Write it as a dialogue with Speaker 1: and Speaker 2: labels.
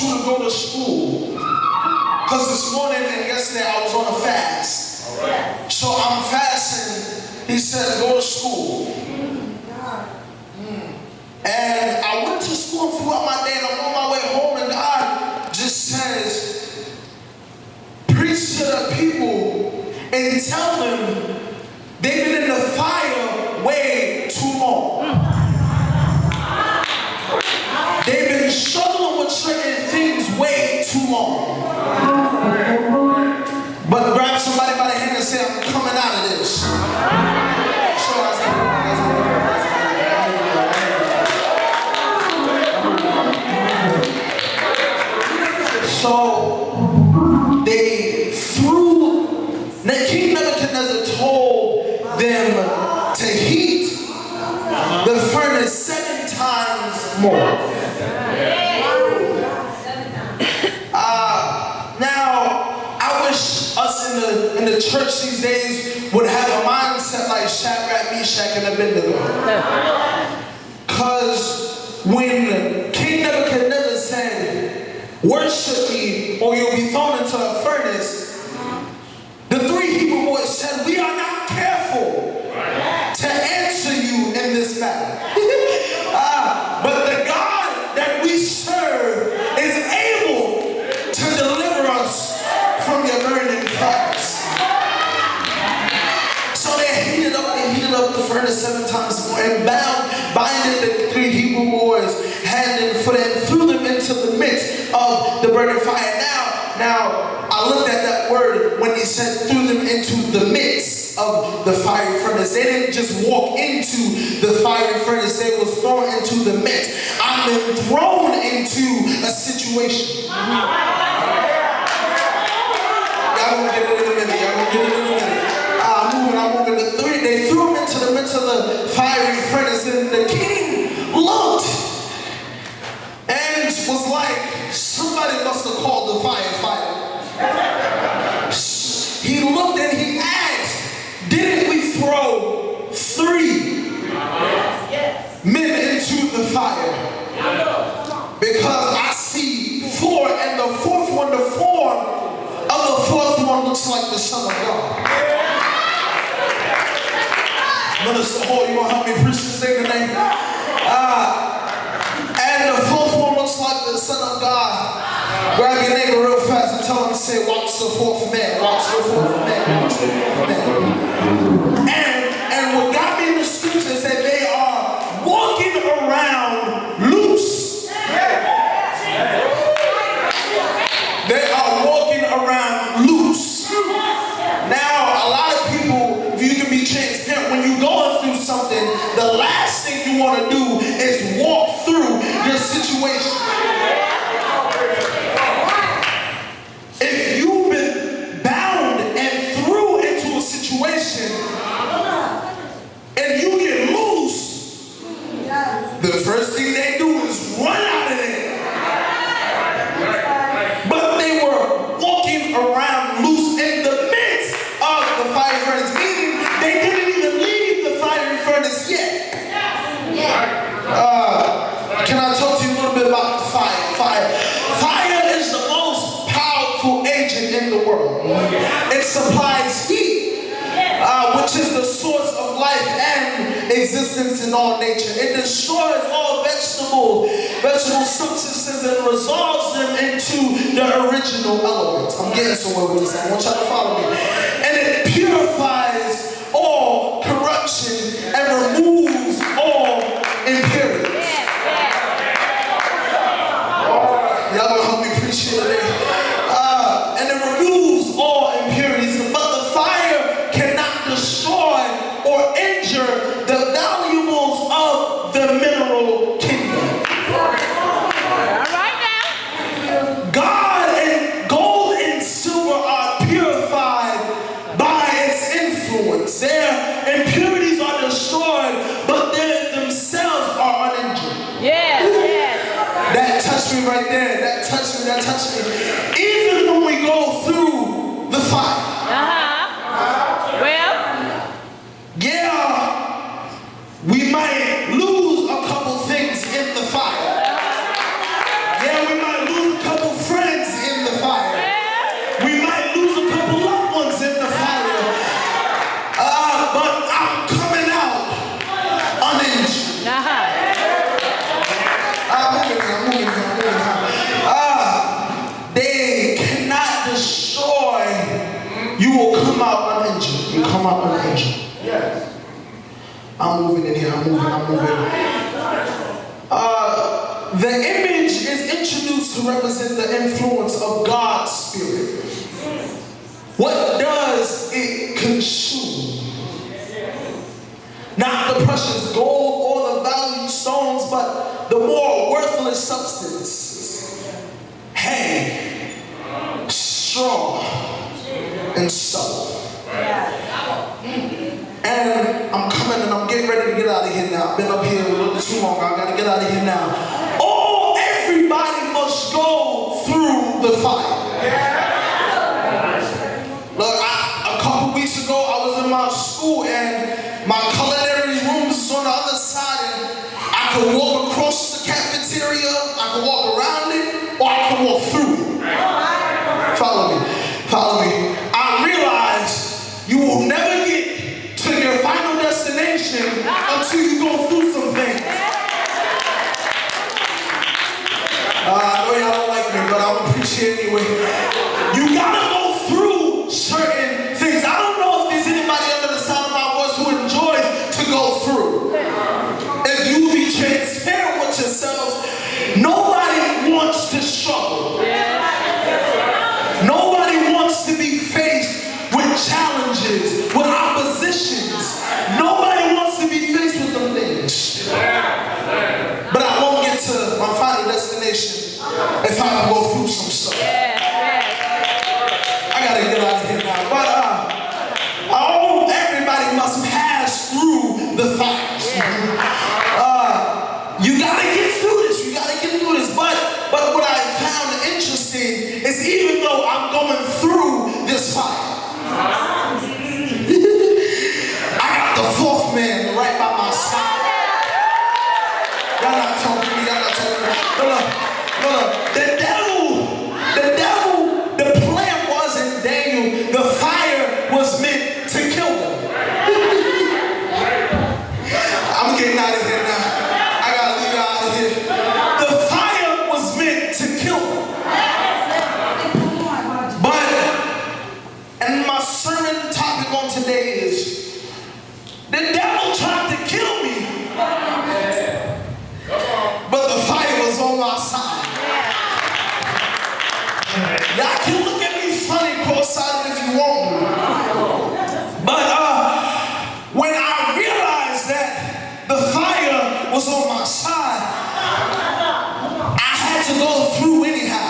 Speaker 1: want you to go to school. Because this morning and yesterday I was on a fast. So I'm fasting. He said, go to school. And I went to school throughout my day, and I'm on my way home, and God just says, preach to the people and tell them they've been in the fire way too long. They've been struggling with certain things way too long. But grab somebody by the hand and say, I'm coming out of this. So they threw, King Nebuchadnezzar told them to heat the furnace 7 times more. Now, I wish us in the church these days would have a mindset like Shadrach, Meshach, and Abednego. Because when King Nebuchadnezzar said, worship me or you'll be thrown into a furnace, the 3 Hebrew boys said, we are not careful to answer you in this matter. But the God that we serve is able to deliver us from your burning fires. So they heated up the furnace 7 times more and binded the 3 Hebrew boys hand and foot and threw them into the midst of the burning fire. Now I looked at that word when he said threw them into the midst of the fiery furnace. They didn't just walk into the fiery furnace, they was thrown into the midst. I've been thrown into a situation. Y'all gonna get it in a minute. I'm moving. They threw him into the midst of the fiery furnace, and the king looked and was like, somebody must have called the firefighter. He looked and he asked, didn't we throw 3 men into the fire? Because I see 4, and the 4th one, the form of the 4th one looks like the Son of God. Minister Hall, you want to help me preach this thing today? And the 4th one looks like the Son of God. Grab your neighbor real fast and tell him to say, watch the 4th man, watch the 4th man, watch the 4th man. And what got me in the scripture is that they are walking around loose. They are walking around loose. Now, a lot of people, if you can be transparent, when you're going through something, the last thing you want to do is walk through your situation. If you've been bound and threw into a situation and you get loose, the first thing they do is run out of there. But they were walking around loose in the midst of the fiery furnace, meaning they didn't even leave the fiery furnace yet. Can I talk to you a little bit about the fire? Fire is the most powerful agent in the world. It supplies heat, which is the source of life and existence in all nature. It destroys all vegetable substances and resolves them into the original elements. I'm getting somewhere with this. I want y'all to follow me. And it purifies all corruption and removes all impurities. Y'all gonna help me preach here today. And it removes all impurities, but the fire cannot destroy or injure the valuables of the mineral kingdom. All right now. Gold and silver are purified by its influence. Their impurities are destroyed, but they themselves are uninjured. That touched me right there. That touched me. Even when we go through the fire. Yeah, we might lose a couple things in the fire. Yeah, we might lose a couple my own angel. I'm moving in here, I'm moving. The image is introduced to represent the influence of God's Spirit. What does it consume? Not the precious gold or the valuable stones, but the more worthless substances. Hay, straw, and stubble. And I'm coming and I'm getting ready to get out of here now. I've been up here a little too long. I gotta get out of here now. Everybody must go through the fire. Look, a couple weeks ago, I was in my school and my culinary room is on the other side, and I could walk across the cafeteria, I could walk around it, or I could walk through it. Follow me. I realized you will never get to your final destination until you go through some things. I know y'all don't like me, but I'll preach it anyway. You gotta go through certain things. I don't know if there's anybody under the sound of my voice who enjoys to go through. If you will be transparent with yourselves, nobody wants to struggle. Nobody wants to be faced with challenges, with oppositions. Nobody wants to be faced with them things. But I won't get to my final destination if I can go through some stuff. I gotta get out of here now. But everybody must pass through the fires. You gotta get through this. But what I found interesting is even though I'm going through this fire, I got the fourth man right by my side. Y'all not talking to me. Look, the plan was in Daniel, the fire was meant to kill them. I'm getting out of here now. I gotta leave you out of here. The fire was meant to kill them. And my sermon topic on today is, the devil tried to kill me, but the fire was on my side. Y'all can look at me funny cross-sided if you want to. But when I realized that the fire was on my side, I had to go through anyhow.